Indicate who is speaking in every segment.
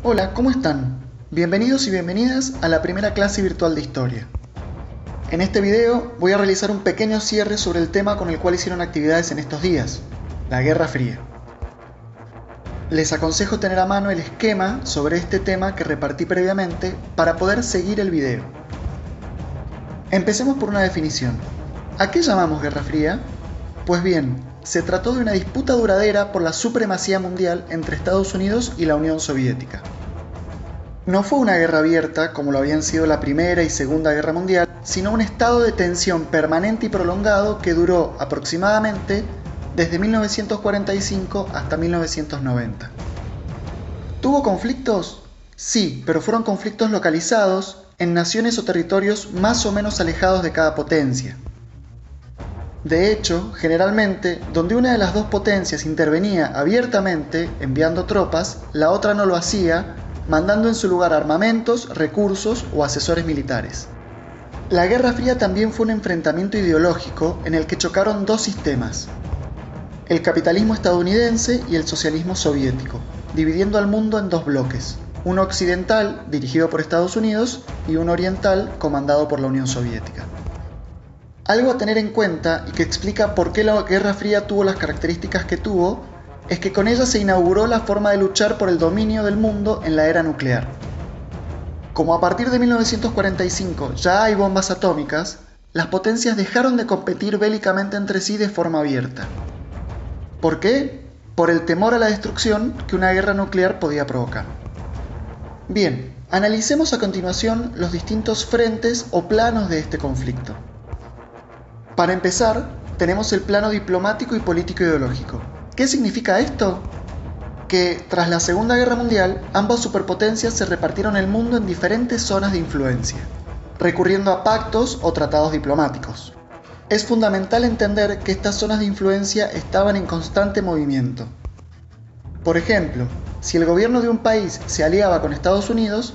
Speaker 1: Hola, ¿cómo están? Bienvenidos y bienvenidas a la primera clase virtual de historia. En este video voy a realizar un pequeño cierre sobre el tema con el cual hicieron actividades en estos días, la Guerra Fría. Les aconsejo tener a mano el esquema sobre este tema que repartí previamente para poder seguir el video. Empecemos por una definición. ¿A qué llamamos Guerra Fría? Pues bien, se trató de una disputa duradera por la supremacía mundial entre Estados Unidos y la Unión Soviética. No fue una guerra abierta como lo habían sido la Primera y Segunda Guerra Mundial, sino un estado de tensión permanente y prolongado que duró aproximadamente desde 1945 hasta 1990. ¿Tuvo conflictos? Sí, pero fueron conflictos localizados en naciones o territorios más o menos alejados de cada potencia. De hecho, generalmente, donde una de las dos potencias intervenía abiertamente enviando tropas, la otra no lo hacía, mandando en su lugar armamentos, recursos o asesores militares. La Guerra Fría también fue un enfrentamiento ideológico en el que chocaron dos sistemas: el capitalismo estadounidense y el socialismo soviético, dividiendo al mundo en dos bloques, uno occidental, dirigido por Estados Unidos, y uno oriental, comandado por la Unión Soviética. Algo a tener en cuenta y que explica por qué la Guerra Fría tuvo las características que tuvo es que con ella se inauguró la forma de luchar por el dominio del mundo en la era nuclear. Como a partir de 1945 ya hay bombas atómicas, las potencias dejaron de competir bélicamente entre sí de forma abierta. ¿Por qué? Por el temor a la destrucción que una guerra nuclear podía provocar. Bien, analicemos a continuación los distintos frentes o planos de este conflicto. Para empezar, tenemos el plano diplomático y político ideológico. ¿Qué significa esto? Que tras la Segunda Guerra Mundial, ambas superpotencias se repartieron el mundo en diferentes zonas de influencia, recurriendo a pactos o tratados diplomáticos. Es fundamental entender que estas zonas de influencia estaban en constante movimiento. Por ejemplo, si el gobierno de un país se aliaba con Estados Unidos,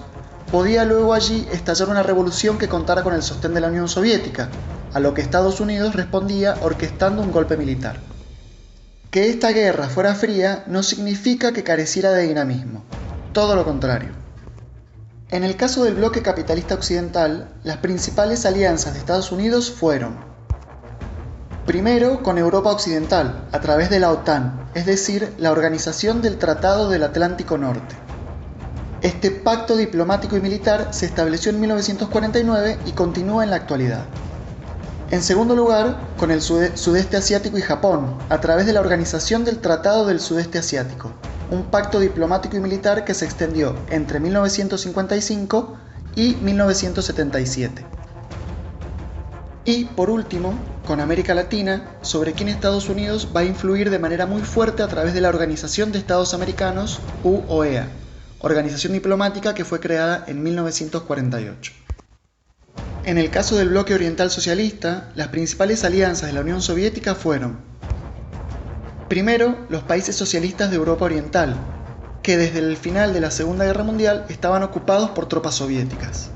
Speaker 1: podía luego allí estallar una revolución que contara con el sostén de la Unión Soviética, a lo que Estados Unidos respondía orquestando un golpe militar. Que esta guerra fuera fría no significa que careciera de dinamismo, todo lo contrario. En el caso del bloque capitalista occidental, las principales alianzas de Estados Unidos fueron: primero, con Europa Occidental, a través de la OTAN, es decir, la Organización del Tratado del Atlántico Norte. Este pacto diplomático y militar se estableció en 1949 y continúa en la actualidad. En segundo lugar, con el Sudeste Asiático y Japón, a través de la Organización del Tratado del Sudeste Asiático, un pacto diplomático y militar que se extendió entre 1955 y 1977. Y, por último, con América Latina, sobre quien Estados Unidos va a influir de manera muy fuerte a través de la Organización de Estados Americanos, u OEA, organización diplomática que fue creada en 1948. En el caso del bloque oriental socialista, las principales alianzas de la Unión Soviética fueron: primero, los países socialistas de Europa Oriental, que desde el final de la Segunda Guerra Mundial estaban ocupados por tropas soviéticas.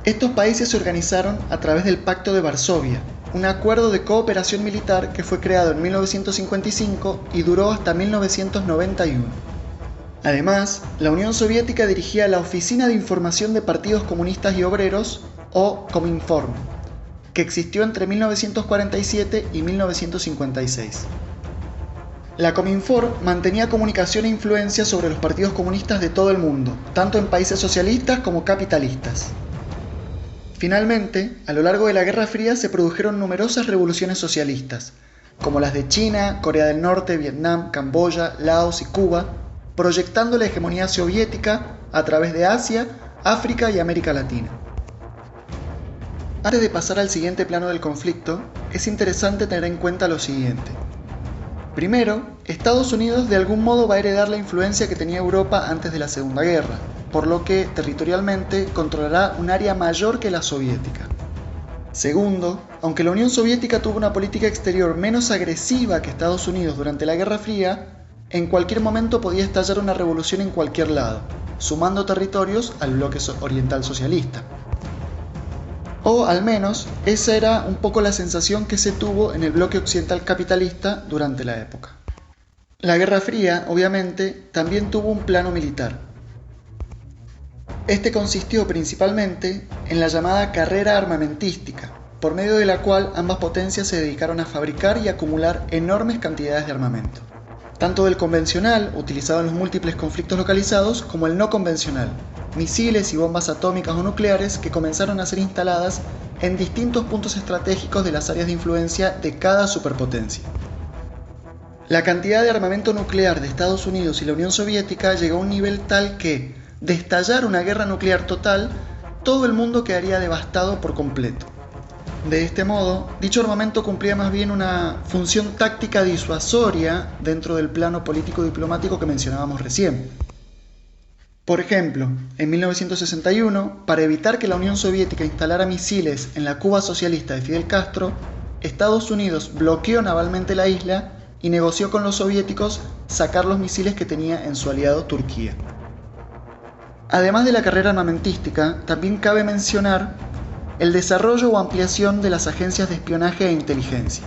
Speaker 1: Estos países se organizaron a través del Pacto de Varsovia, un acuerdo de cooperación militar que fue creado en 1955 y duró hasta 1991. Además, la Unión Soviética dirigía la Oficina de Información de Partidos Comunistas y Obreros, o Cominform, que existió entre 1947 y 1956. La Cominform mantenía comunicación e influencia sobre los partidos comunistas de todo el mundo, tanto en países socialistas como capitalistas. Finalmente, a lo largo de la Guerra Fría se produjeron numerosas revoluciones socialistas, como las de China, Corea del Norte, Vietnam, Camboya, Laos y Cuba, proyectando la hegemonía soviética a través de Asia, África y América Latina. Antes de pasar al siguiente plano del conflicto, es interesante tener en cuenta lo siguiente. Primero, Estados Unidos de algún modo va a heredar la influencia que tenía Europa antes de la Segunda Guerra, por lo que territorialmente controlará un área mayor que la soviética. Segundo, aunque la Unión Soviética tuvo una política exterior menos agresiva que Estados Unidos durante la Guerra Fría, en cualquier momento podía estallar una revolución en cualquier lado, sumando territorios al bloque oriental socialista. O al menos, esa era un poco la sensación que se tuvo en el bloque occidental capitalista durante la época. La Guerra Fría, obviamente, también tuvo un plano militar. Este consistió principalmente en la llamada carrera armamentística, por medio de la cual ambas potencias se dedicaron a fabricar y acumular enormes cantidades de armamento, tanto del convencional, utilizado en los múltiples conflictos localizados, como el no convencional, misiles y bombas atómicas o nucleares que comenzaron a ser instaladas en distintos puntos estratégicos de las áreas de influencia de cada superpotencia. La cantidad de armamento nuclear de Estados Unidos y la Unión Soviética llegó a un nivel tal que, de estallar una guerra nuclear total, todo el mundo quedaría devastado por completo. De este modo, dicho armamento cumplía más bien una función táctica disuasoria dentro del plano político-diplomático que mencionábamos recién. Por ejemplo, en 1961, para evitar que la Unión Soviética instalara misiles en la Cuba socialista de Fidel Castro, Estados Unidos bloqueó navalmente la isla y negoció con los soviéticos sacar los misiles que tenía en su aliado Turquía. Además de la carrera armamentística, también cabe mencionar el desarrollo o ampliación de las agencias de espionaje e inteligencia.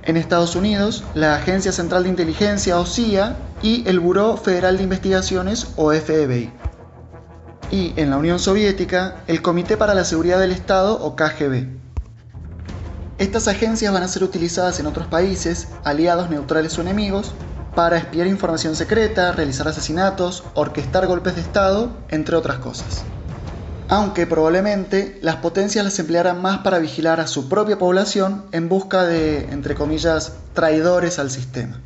Speaker 1: En Estados Unidos, la Agencia Central de Inteligencia o CIA y el Buró Federal de Investigaciones o FBI. Y en la Unión Soviética, el Comité para la Seguridad del Estado o KGB. Estas agencias van a ser utilizadas en otros países, aliados, neutrales o enemigos, para espiar información secreta, realizar asesinatos, orquestar golpes de Estado, entre otras cosas. Aunque probablemente las potencias las emplearan más para vigilar a su propia población en busca de, entre comillas, traidores al sistema.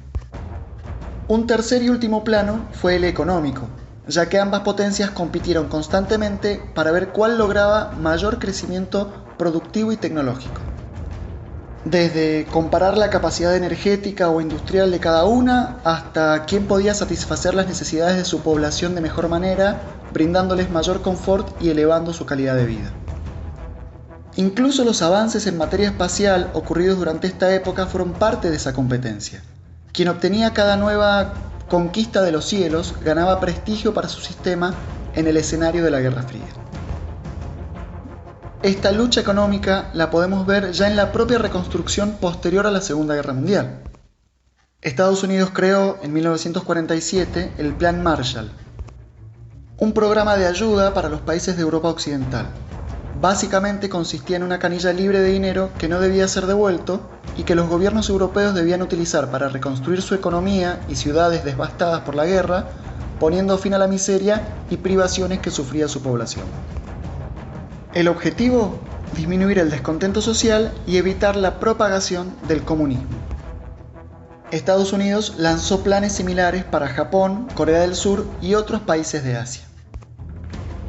Speaker 1: Un tercer y último plano fue el económico, ya que ambas potencias compitieron constantemente para ver cuál lograba mayor crecimiento productivo y tecnológico. Desde comparar la capacidad energética o industrial de cada una, hasta quién podía satisfacer las necesidades de su población de mejor manera, brindándoles mayor confort y elevando su calidad de vida. Incluso los avances en materia espacial ocurridos durante esta época fueron parte de esa competencia. Quien obtenía cada nueva conquista de los cielos ganaba prestigio para su sistema en el escenario de la Guerra Fría. Esta lucha económica la podemos ver ya en la propia reconstrucción posterior a la Segunda Guerra Mundial. Estados Unidos creó en 1947 el Plan Marshall, un programa de ayuda para los países de Europa Occidental. Básicamente consistía en una canilla libre de dinero que no debía ser devuelto y que los gobiernos europeos debían utilizar para reconstruir su economía y ciudades devastadas por la guerra, poniendo fin a la miseria y privaciones que sufría su población. El objetivo: disminuir el descontento social y evitar la propagación del comunismo. Estados Unidos lanzó planes similares para Japón, Corea del Sur y otros países de Asia.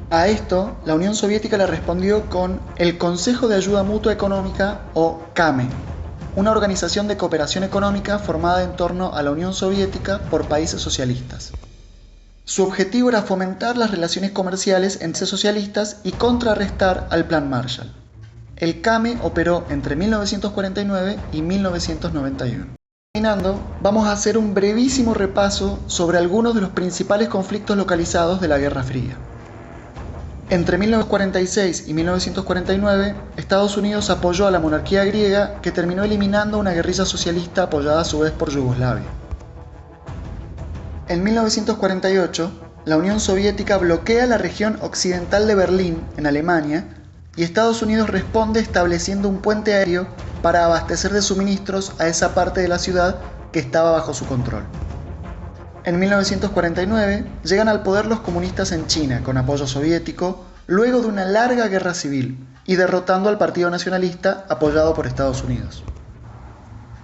Speaker 1: A esto, la Unión Soviética le respondió con el Consejo de Ayuda Mutua Económica o CAME, una organización de cooperación económica formada en torno a la Unión Soviética por países socialistas. Su objetivo era fomentar las relaciones comerciales entre socialistas y contrarrestar al Plan Marshall. El CAME operó entre 1949 y 1991. Terminando, vamos a hacer un brevísimo repaso sobre algunos de los principales conflictos localizados de la Guerra Fría. Entre 1946 y 1949, Estados Unidos apoyó a la monarquía griega, que terminó eliminando una guerrilla socialista apoyada a su vez por Yugoslavia. En 1948, la Unión Soviética bloquea la región occidental de Berlín, en Alemania, y Estados Unidos responde estableciendo un puente aéreo para abastecer de suministros a esa parte de la ciudad que estaba bajo su control. En 1949 llegan al poder los comunistas en China, con apoyo soviético, luego de una larga guerra civil, y derrotando al Partido Nacionalista apoyado por Estados Unidos.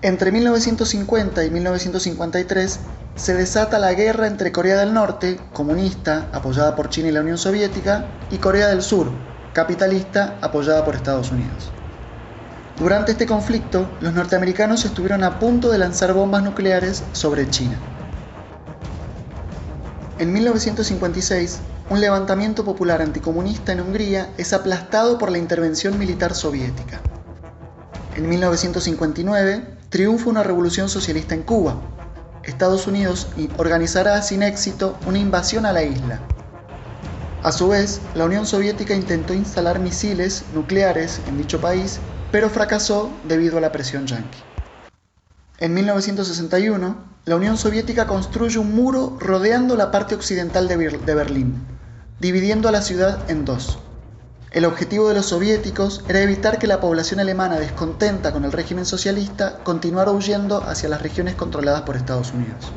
Speaker 1: Entre 1950 y 1953 se desata la guerra entre Corea del Norte, comunista, apoyada por China y la Unión Soviética, y Corea del Sur, capitalista, apoyada por Estados Unidos. Durante este conflicto, los norteamericanos estuvieron a punto de lanzar bombas nucleares sobre China. En 1956, un levantamiento popular anticomunista en Hungría es aplastado por la intervención militar soviética. En 1959, triunfa una revolución socialista en Cuba. Estados Unidos organizará sin éxito una invasión a la isla. A su vez, la Unión Soviética intentó instalar misiles nucleares en dicho país, pero fracasó debido a la presión yanqui. En 1961, la Unión Soviética construye un muro rodeando la parte occidental de Berlín, dividiendo a la ciudad en dos. El objetivo de los soviéticos era evitar que la población alemana descontenta con el régimen socialista continuara huyendo hacia las regiones controladas por Estados Unidos.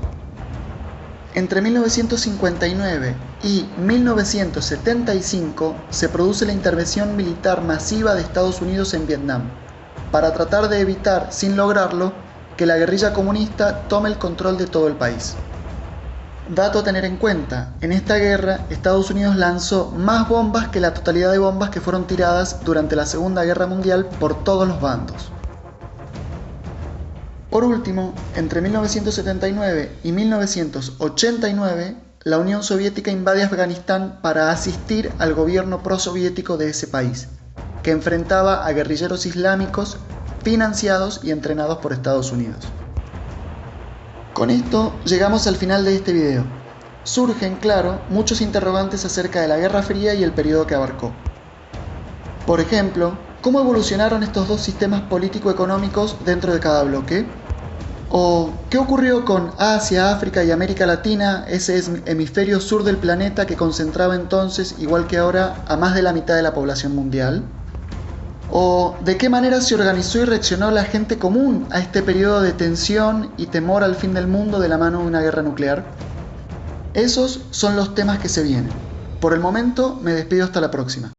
Speaker 1: Entre 1959 y 1975 se produce la intervención militar masiva de Estados Unidos en Vietnam, para tratar de evitar, sin lograrlo, que la guerrilla comunista tome el control de todo el país. Dato a tener en cuenta, en esta guerra Estados Unidos lanzó más bombas que la totalidad de bombas que fueron tiradas durante la Segunda Guerra Mundial por todos los bandos. Por último, entre 1979 y 1989, la Unión Soviética invade Afganistán para asistir al gobierno prosoviético de ese país, que enfrentaba a guerrilleros islámicos financiados y entrenados por Estados Unidos. Con esto llegamos al final de este video. Surgen, claro, muchos interrogantes acerca de la Guerra Fría y el periodo que abarcó. Por ejemplo, ¿cómo evolucionaron estos dos sistemas político-económicos dentro de cada bloque? ¿O qué ocurrió con Asia, África y América Latina, ese hemisferio sur del planeta que concentraba entonces, igual que ahora, a más de la mitad de la población mundial? ¿O de qué manera se organizó y reaccionó la gente común a este periodo de tensión y temor al fin del mundo de la mano de una guerra nuclear? Esos son los temas que se vienen. Por el momento me despido hasta la próxima.